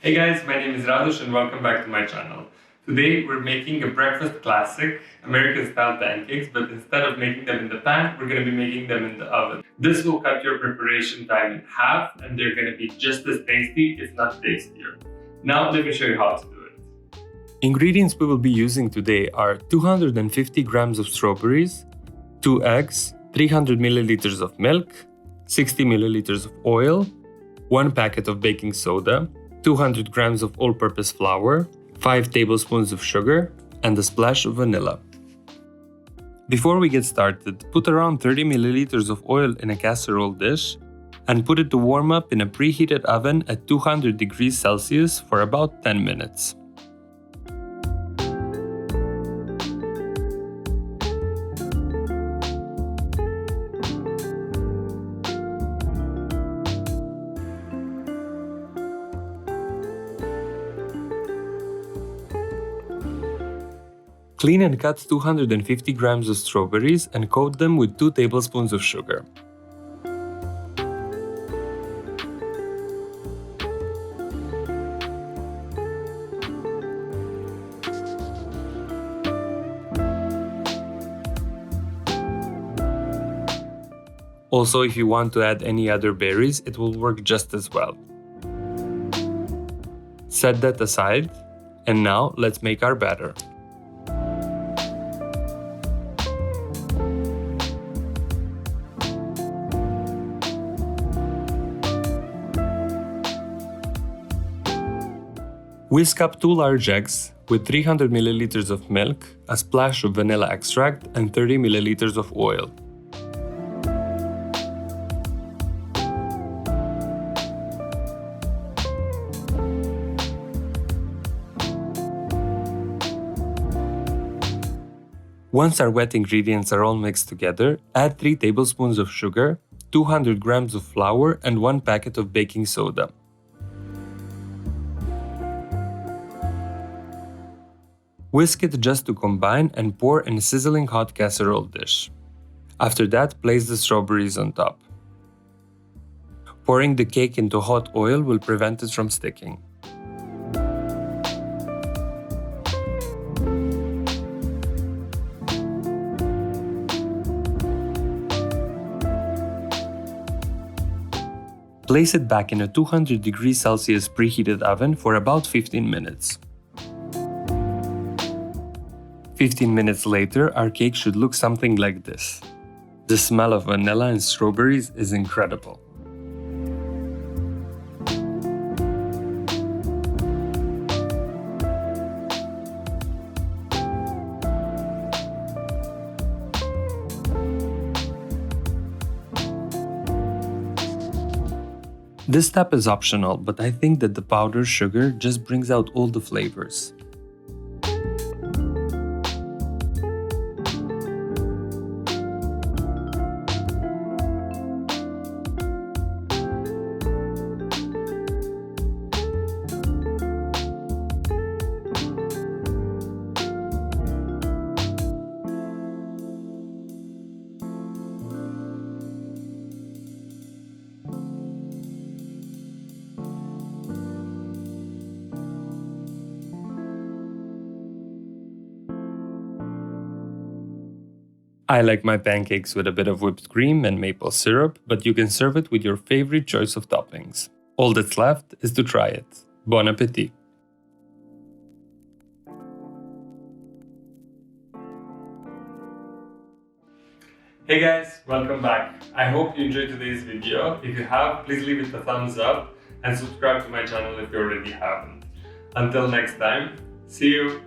Hey guys, my name is Rados and welcome back to my channel. Today we're making a breakfast classic, American style pancakes, but instead of making them in the pan, we're going to be making them in the oven. This will cut your preparation time in half and they're going to be just as tasty, if not tastier. Now let me show you how to do it. Ingredients we will be using today are 250 grams of strawberries, 2 eggs, 300 milliliters of milk, 60 milliliters of oil, 1 packet of baking soda, 200 grams of all-purpose flour, 5 tablespoons of sugar, and a splash of vanilla. Before we get started, put around 30 milliliters of oil in a casserole dish and put it to warm up in a preheated oven at 200 degrees Celsius for about 10 minutes. Clean and cut 250 grams of strawberries and coat them with 2 tablespoons of sugar. Also, if you want to add any other berries, it will work just as well. Set that aside, and now let's make our batter. Whisk up 2 large eggs with 300 milliliters of milk, a splash of vanilla extract, and 30 milliliters of oil. Once our wet ingredients are all mixed together, add 3 tablespoons of sugar, 200 grams of flour, and 1 packet of baking soda. Whisk it just to combine and pour in a sizzling hot casserole dish. After that, place the strawberries on top. Pouring the cake into hot oil will prevent it from sticking. Place it back in a 200 degrees Celsius preheated oven for about 15 minutes. 15 minutes later, our cake should look something like this. The smell of vanilla and strawberries is incredible. This step is optional, but I think that the powdered sugar just brings out all the flavors. I like my pancakes with a bit of whipped cream and maple syrup, but you can serve it with your favorite choice of toppings. All that's left is to try it. Bon appétit! Hey guys, welcome back. I hope you enjoyed today's video. If you have, please leave it a thumbs up and subscribe to my channel if you already haven't. Until next time, see you!